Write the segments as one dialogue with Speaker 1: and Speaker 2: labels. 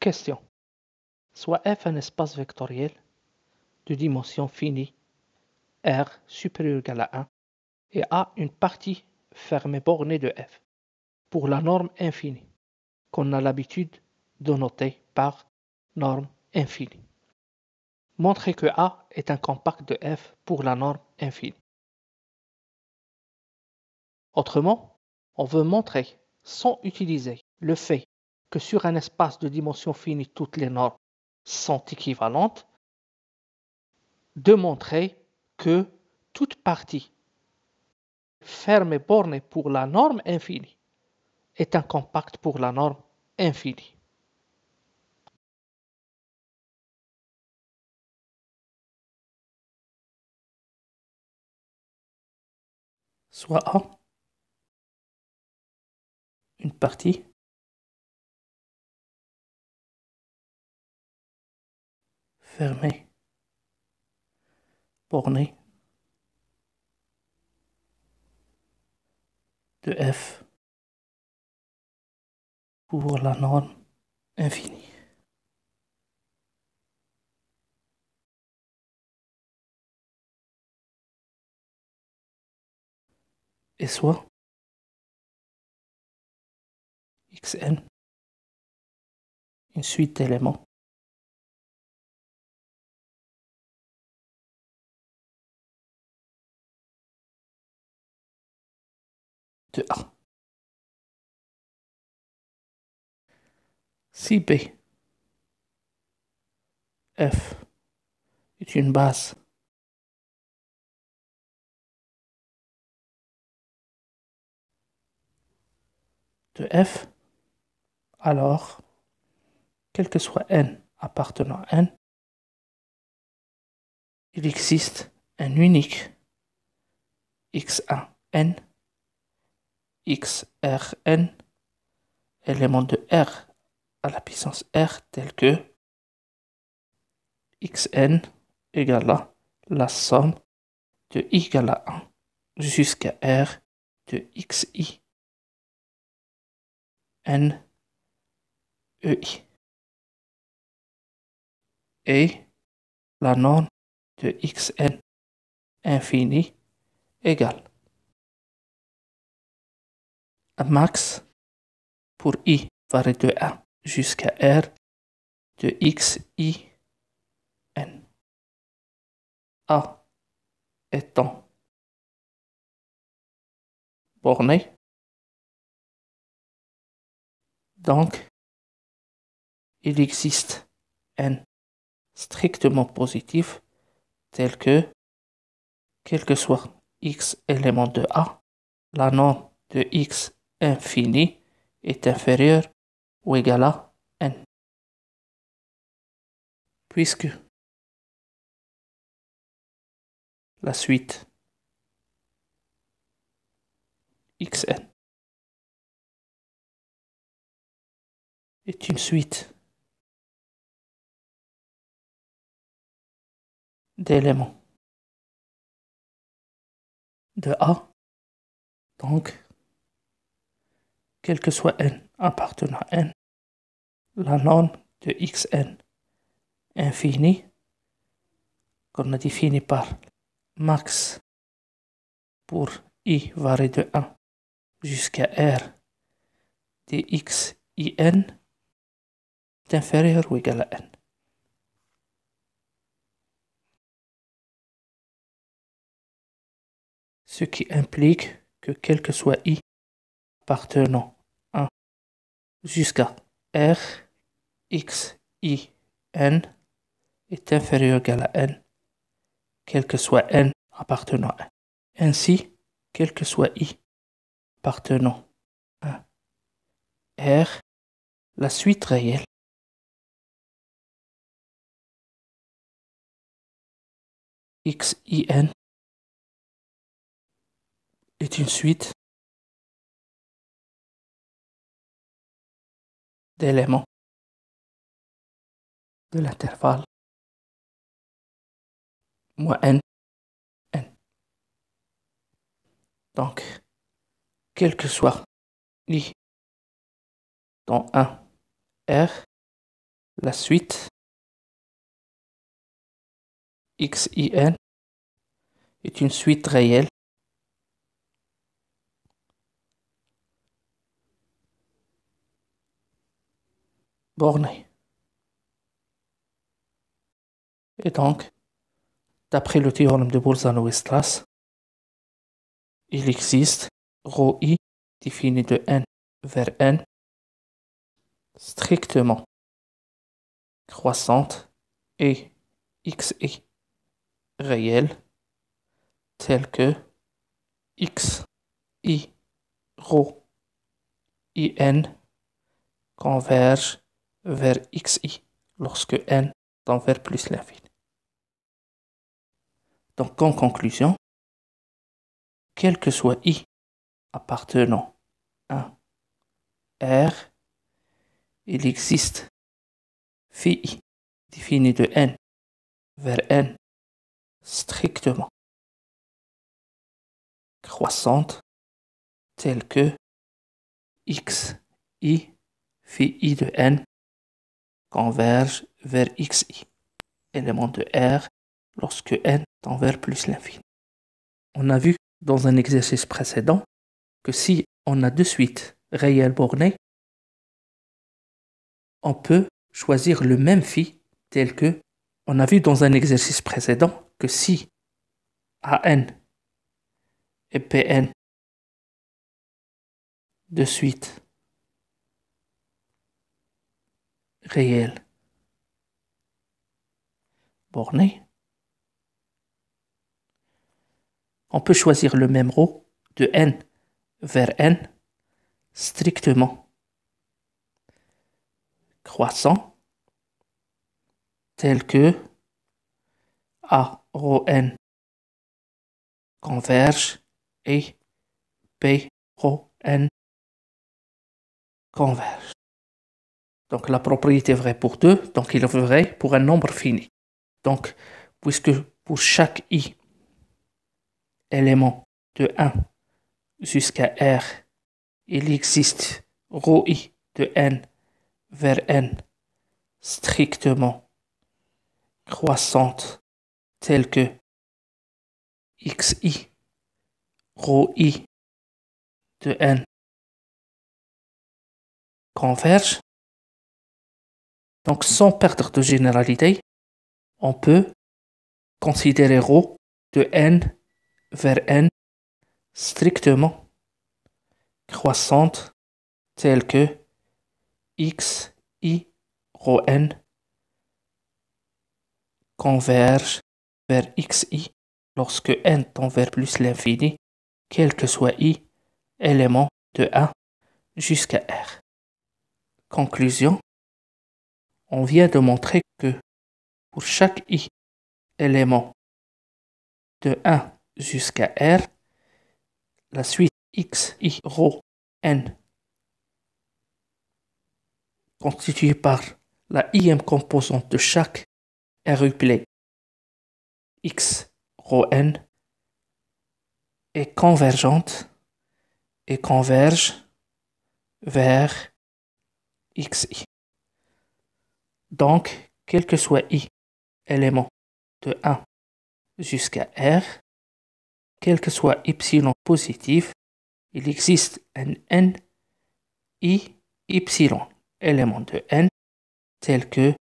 Speaker 1: Question. Soit F un espace vectoriel de dimension finie, R supérieur ou égal à 1, et A une partie fermée bornée de F, pour la norme infinie, qu'on a l'habitude de noter par norme infinie. Montrez que A est un compact de F pour la norme infinie. Autrement, on veut montrer, sans utiliser le fait que sur un espace de dimension finie, toutes les normes sont équivalentes, de montrer que toute partie fermée bornée pour la norme infinie est un compact pour la norme infinie. Soit A, une partie fermée bornée de F pour la norme infinie. Et soit Xn, une suite d'éléments de A. Si B, F est une base de F, alors, quel que soit n appartenant à n, il existe un unique x1n, xrn, élément de R à la puissance R tel que xn égale à la somme de i égale à 1 jusqu'à R de xi n ei. Et la norme de xn infini égale un max pour i varie de 1 jusqu'à R de xi n. A étant borné, donc il existe n strictement positif tel que, quel que soit x élément de A, la norme de x infini est inférieure ou égale à n. Puisque la suite xn est une suite d'éléments de A, donc, quel que soit n appartenant à n, la norme de xn infini, qu'on a défini par max pour i varie de 1 jusqu'à R de xin est inférieur ou égal à n. Ce qui implique que quel que soit i appartenant à 1 jusqu'à R, xin est inférieur ou égal à n, quel que soit n appartenant à 1. Ainsi, quel que soit i appartenant à R, la suite réelle xin est une suite d'éléments de l'intervalle moins n. Donc, quel que soit i dans 1 R, La suite xin est une suite réelle bornée. Et donc, d'après le théorème de Bolzano-Weierstrass, il existe ρ i défini de n vers n strictement croissante et xi réelle telle que x i ρ i n converge vers xi lorsque n tend vers plus l'infini. Donc en conclusion, quel que soit i appartenant à R, il existe phi i défini de n vers n strictement croissante telle que x i phi i de n converge vers xi, élément de R lorsque n tend vers plus l'infini. On a vu dans un exercice précédent que si on a deux suites réelles bornées, on peut choisir le même phi tel que on a vu dans un exercice précédent que si an et pn de suite réelle bornée, on peut choisir le même ρ de n vers n strictement croissant tel que a ρ n converge et p ρ n converge. Donc la propriété est vraie pour 2, donc il est vrai pour un nombre fini. Donc, puisque pour chaque i élément de 1 jusqu'à r, il existe ρ i de n vers n strictement croissante telle que xi ρ i de n converge. Donc sans perdre de généralité, on peut considérer ρ de n vers n strictement croissante telle que x i ρ n converge vers xi lorsque n tend vers plus l'infini, quel que soit i élément de 1 jusqu'à r. Conclusion, on vient de montrer que pour chaque i élément de 1 jusqu'à r, la suite x, i, ρ, n, constituée par la ième composante de chaque ruplet x, ρ, n, est convergente et converge vers xi. Donc, quel que soit i élément de 1 jusqu'à r, quel que soit epsilon positif, il existe un n i epsilon élément de n tel que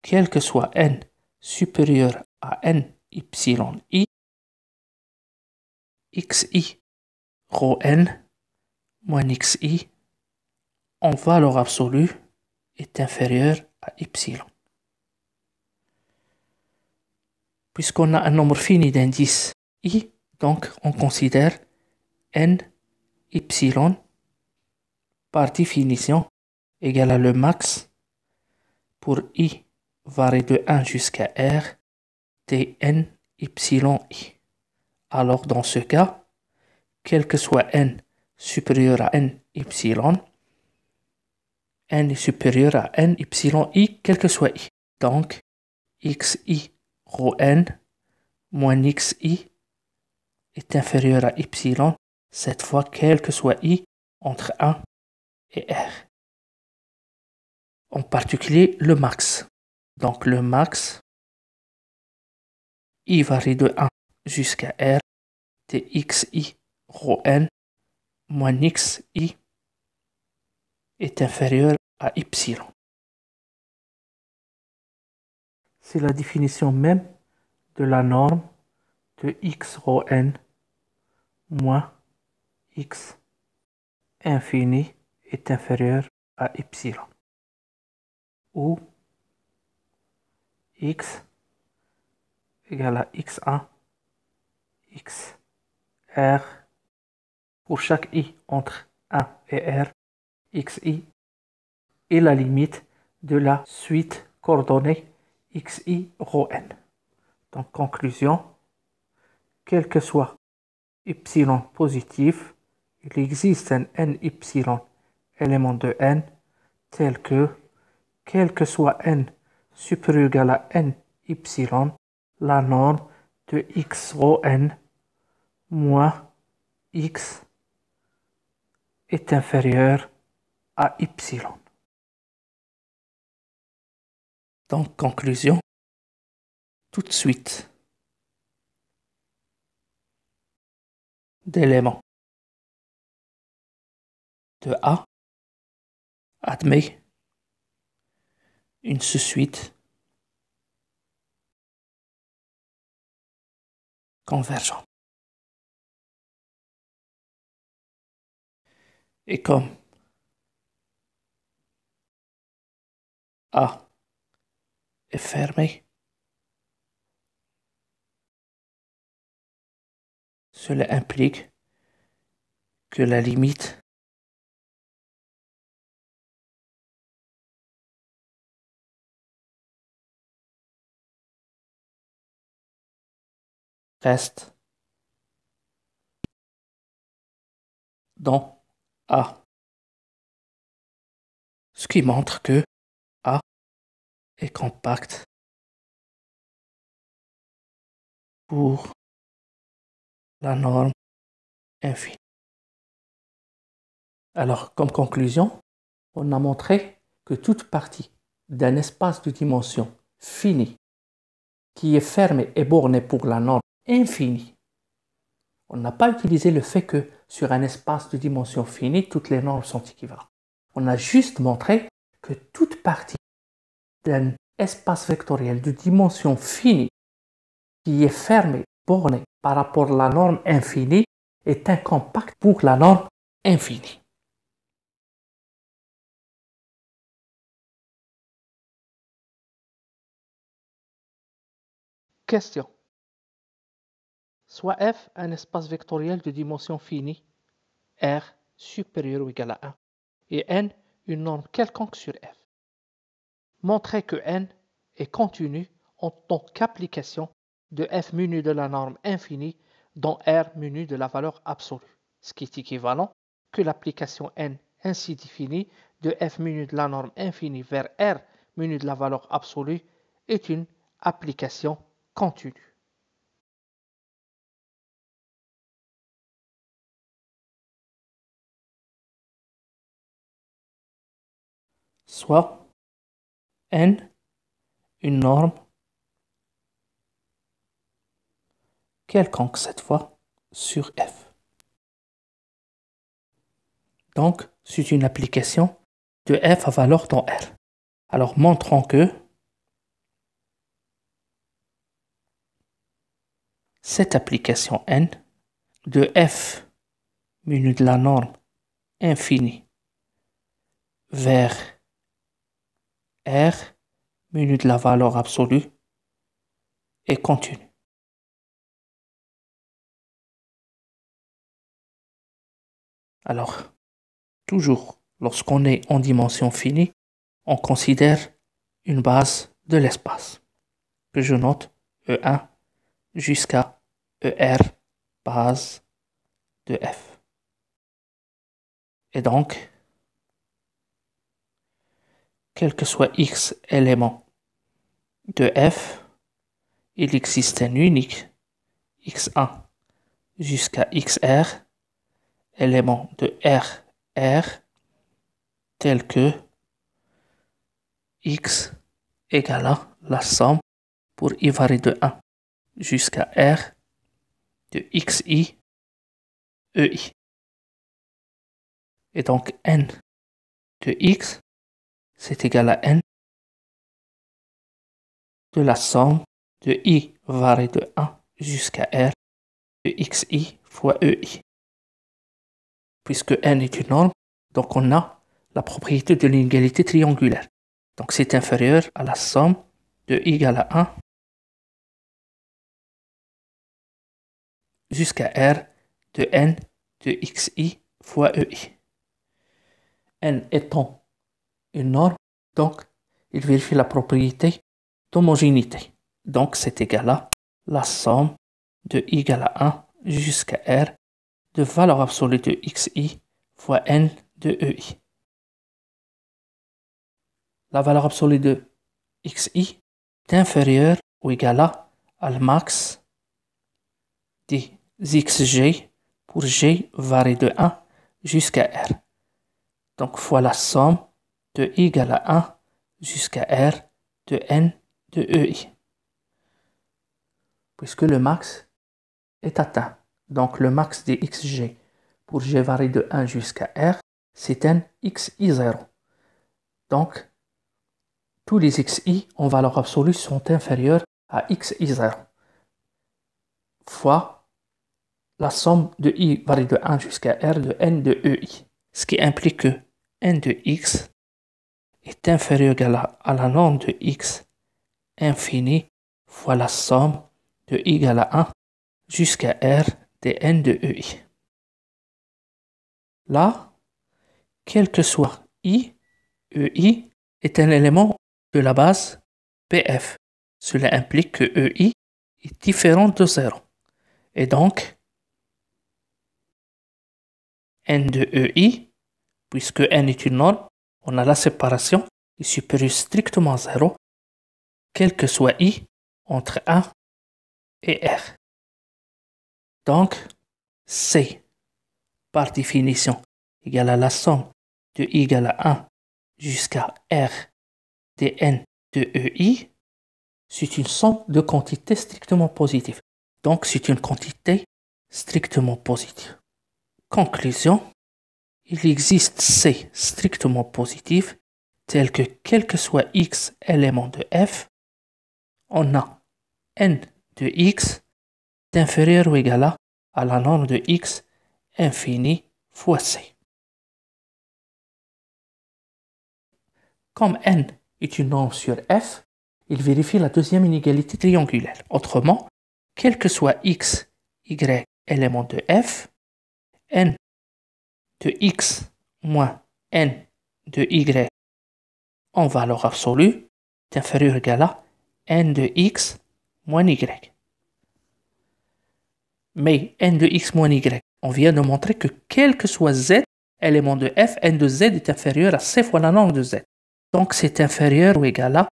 Speaker 1: quel que soit n supérieur à n epsilon i, xi ρ n moins xi en valeur absolue est inférieur à epsilon. Puisqu'on a un nombre fini d'indices i, donc on considère n epsilon par définition égale à le max pour i varié de 1 jusqu'à r de n epsilon i. Alors dans ce cas, quel que soit n supérieur à n epsilon est supérieur à n epsilon i, quel que soit i. Donc, xi ρ n moins xi est inférieur à epsilon, cette fois quel que soit i entre 1 et r. en particulier le max. Donc le max, I varie de 1 jusqu'à R de xi rho n moins xi est inférieur à epsilon. C'est la définition même de la norme de x rho n moins x infini est inférieur à epsilon, où x égale à x1, x, r, pour chaque i entre 1 et r, xi est la limite de la suite coordonnée xi rho n. Donc conclusion, quel que soit epsilon positif, il existe un n epsilon élément de n tel que, quel que soit n supérieur ou égal à n epsilon, la norme de x rho n moins x est inférieure à epsilon. Donc conclusion, tout de suite d'éléments de A admet une sous-suite convergente. Et comme A est fermé, cela implique que la limite reste dans A, ce qui montre que A est compact pour la norme infinie. Alors, comme conclusion, on a montré que toute partie d'un espace de dimension finie qui est fermé et borné pour la norme infinie, on n'a pas utilisé le fait que sur un espace de dimension finie, toutes les normes sont équivalentes. On a juste montré que toute partie d'un espace vectoriel de dimension finie qui est fermé, borné par rapport à la norme infinie est incompact pour la norme infinie. Question. Soit F un espace vectoriel de dimension finie, R supérieur ou égal à 1, et N une norme quelconque sur F. Montrez que N est continu en tant qu'application de F menu de la norme infinie dans R menu de la valeur absolue, ce qui est équivalent que l'application N ainsi définie de F menu de la norme infinie vers R menu de la valeur absolue est une application continue. Soit N une norme quelconque cette fois sur F. Donc, c'est une application de F à valeur dans R. Alors, montrons que cette application N de F menu de la norme infinie vers R menu de la valeur absolue est continue. Alors, toujours, lorsqu'on est en dimension finie, on considère une base de l'espace, que je note E1 jusqu'à ER, base de F. Et donc, quel que soit X élément de F, il existe un unique X1 jusqu'à XR, élément de R, tel que x égale à la somme pour i varie de 1 jusqu'à r de xi ei. Et donc n de x, c'est égal à n de la somme de i varie de 1 jusqu'à r de xi fois ei. Puisque n est une norme, donc on a la propriété de l'inégalité triangulaire. Donc c'est inférieur à la somme de i égale à 1 jusqu'à r de n de xi fois ei. N étant une norme, donc il vérifie la propriété d'homogénéité. Donc c'est égal à la somme de i égale à 1 jusqu'à r de valeur absolue de xi fois n de ei. La valeur absolue de xi est inférieure ou égale à le max des xg pour g varie de 1 jusqu'à r. Donc fois la somme de i égale à 1 jusqu'à r de n de ei. Puisque le max est atteint. Donc le max des xg pour g varie de 1 jusqu'à r, c'est n xi0. Donc tous les xi en valeur absolue sont inférieurs à xi0 fois la somme de i varie de 1 jusqu'à r de n de ei. Ce qui implique que n de x est inférieur à la norme de x infini fois la somme de i égale à 1 jusqu'à r de n de ei. Là, quel que soit i, ei est un élément de la base Pf. Cela implique que ei est différent de 0. Et donc, n de ei, puisque n est une norme, on a la séparation est supérieure strictement à 0, quel que soit i entre 1 et r. Donc, c, par définition, égale à la somme de i égale à 1 jusqu'à r dn de ei, c'est une somme de quantités strictement positives. Donc, c'est une quantité strictement positive. Conclusion, il existe C strictement positif, tel que quel que soit x élément de f, on a n de x inférieur ou égal à la norme de x infini fois c. Comme n est une norme sur f, il vérifie la deuxième inégalité triangulaire. Autrement, quel que soit x, y élément de f, n de x moins n de y en valeur absolue est inférieur ou égal à n de x moins y. Mais n de x moins y, on vient de montrer que quel que soit z, élément de f, n de z est inférieur à c fois la norme de z. Donc c'est inférieur ou égal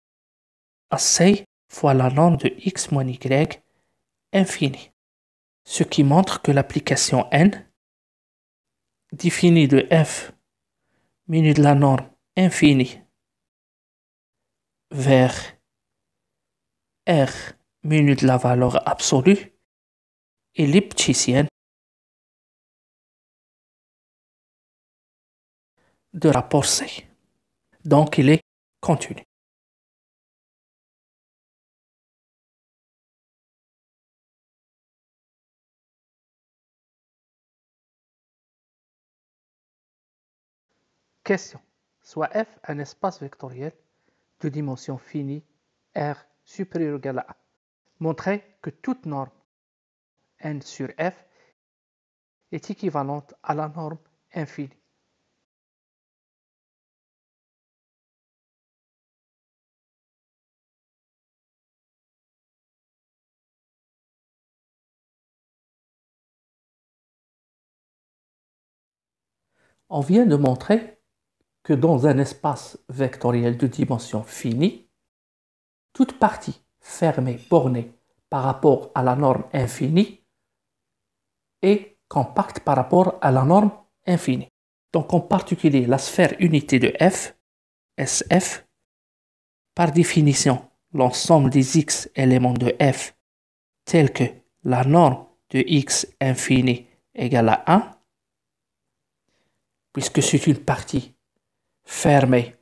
Speaker 1: à c fois la norme de x moins y infini. Ce qui montre que l'application n définie de f munie de la norme infinie vers r munie de la valeur absolue est lipschitzienne de rapport C. Donc il est continu. Question. Soit F un espace vectoriel de dimension finie R supérieur ou égal à A. Montrez que toute norme n sur F est équivalente à la norme infinie. On vient de montrer que dans un espace vectoriel de dimension finie, toute partie fermée, bornée par rapport à la norme infinie est compacte par rapport à la norme infinie. Donc en particulier, la sphère unité de F, SF, Par définition, l'ensemble des x éléments de f tels que la norme de x infini égale à 1, puisque c'est une partie fermée,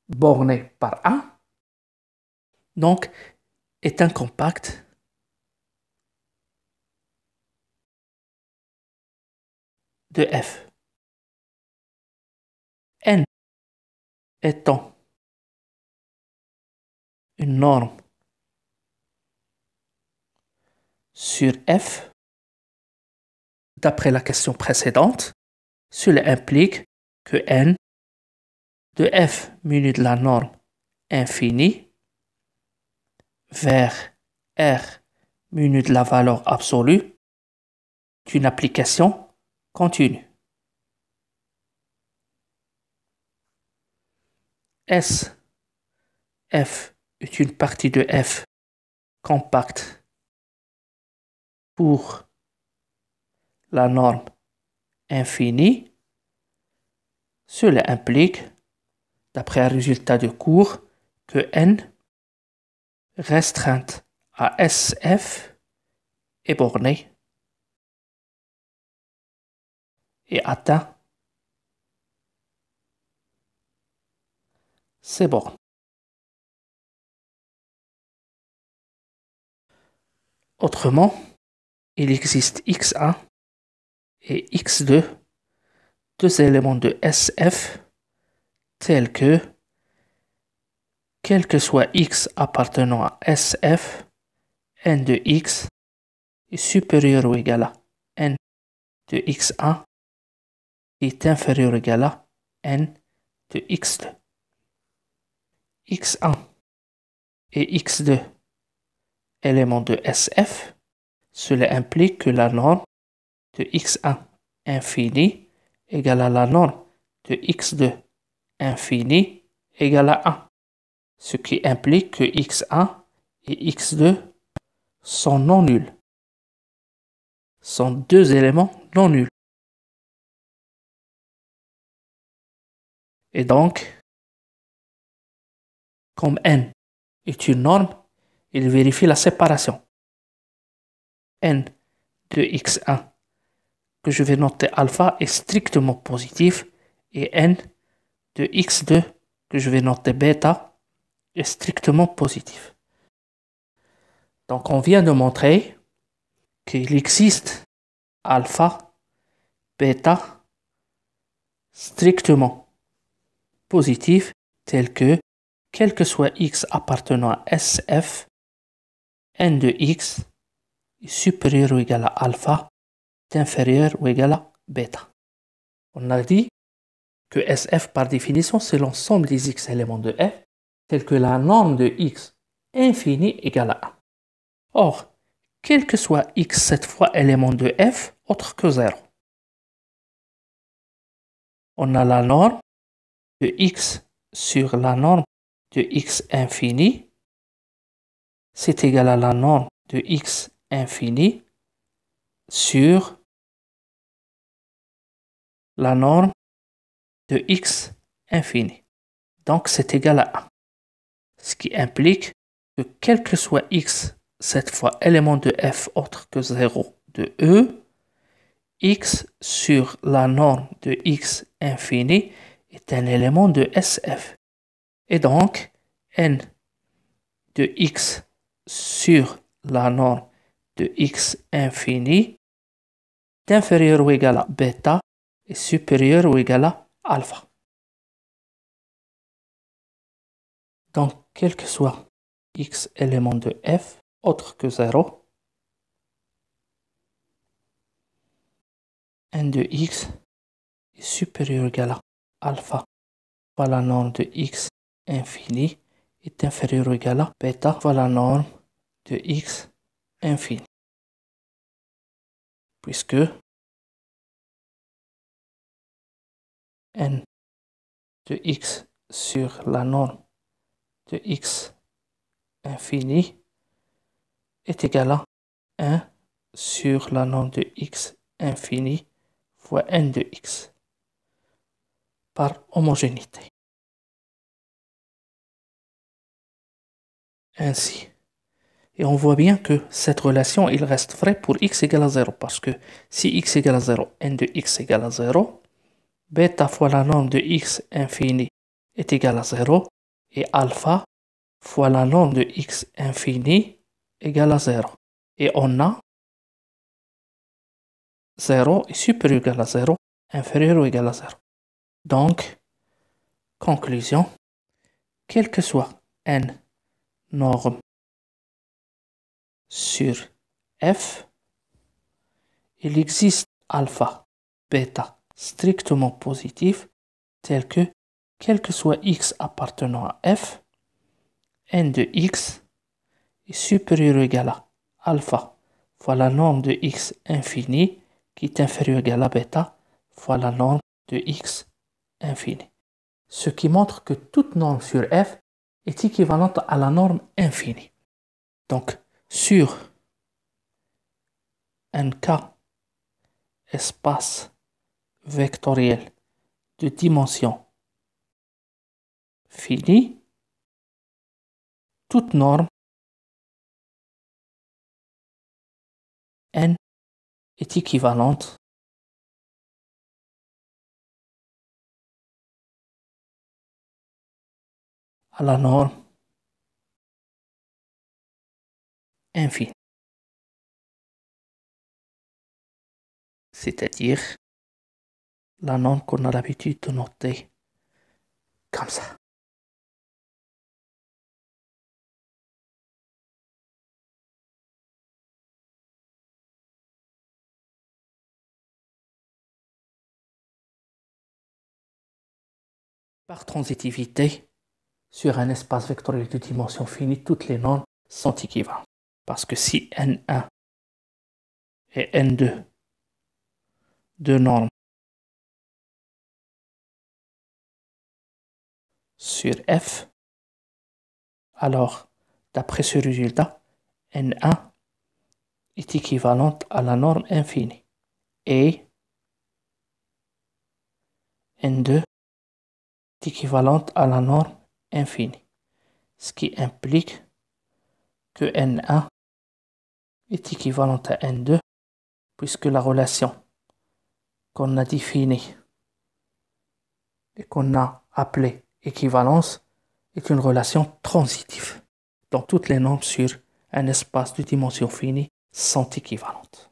Speaker 1: bornée par 1, donc est un compact de f. N étant une norme sur f, d'après la question précédente, cela implique que n de f muni de la norme infinie vers r muni de la valeur absolue d'une application continue. S f est une partie de f compacte pour la norme infinie. Cela implique, d'après un résultat de cours, que n restreinte à SF est bornée et atteint ces bornes. Autrement, il existe x1 et x2, deux éléments de SF tels que, quel que soit x appartenant à SF, n de x est supérieur ou égal à n de x1 est inférieur ou égal à n de x2. x1 et x2 éléments de SF, cela implique que la norme de x1 infini égale à la norme de x2 infini égale à 1, ce qui implique que x1 et x2 sont non nuls, sont deux éléments non nuls. Et donc, comme n est une norme, il vérifie la séparation. N de x1 que je vais noter alpha est strictement positif et n de x2 que je vais noter bêta est strictement positif. Donc on vient de montrer qu'il existe alpha, bêta strictement positif tel que quel que soit x appartenant à SF, n de x est supérieur ou égal à alpha est inférieur ou égal à bêta. On a dit que SF par définition c'est l'ensemble des x éléments de f tel que la norme de x infini égale à 1. Or, quel que soit x cette fois élément de f autre que 0, on a la norme de x sur la norme de x infini, c'est égal à la norme de x infini sur la norme de x infini. Donc c'est égal à 1. Ce qui implique que quel que soit x, cette fois élément de f autre que 0 de E, x sur la norme de x infini est un élément de SF. Et donc, n de x sur la norme de x infini est inférieur ou égal à bêta et supérieur ou égal à alpha. Donc, quel que soit x élément de f autre que 0, n de x est supérieur ou égal à alpha fois la norme de x infini est inférieur ou égal à bêta fois la norme de x infini. Puisque n de x sur la norme de x infini est égal à 1 sur la norme de x infini fois n de x par homogénéité. ainsi. Et on voit bien que cette relation, il reste vrai pour x égale à 0. Parce que si x égale à 0, n de x égale à 0, bêta fois la norme de x infini est égale à 0. Et alpha fois la norme de x infini égale à 0. Et on a 0 est supérieur ou égal à 0, inférieur ou égal à 0. Donc, conclusion, quel que soit n norme sur f, il existe alpha, bêta strictement positif, tel que, quel que soit x appartenant à f, n de x est supérieur ou égal à alpha fois la norme de x infini qui est inférieur ou égal à bêta fois la norme de x infini. Ce qui montre que toute norme sur f est équivalente à la norme infinie. Donc, sur un cas espace vectoriel de dimension finie, toute norme n est équivalente à la norme infinie. C'est-à-dire la norme qu'on a l'habitude de noter comme ça. Par transitivité, sur un espace vectoriel de dimension finie, toutes les normes sont équivalentes. Parce que si N1 et N2, deux normes sur F, alors, d'après ce résultat, N1 est équivalente à la norme infinie et N2 est équivalente à la norme infinie, ce qui implique que N1 est équivalente à N2 puisque la relation qu'on a définie et qu'on a appelée équivalence est une relation transitive. Donc toutes les normes sur un espace de dimension finie sont équivalentes.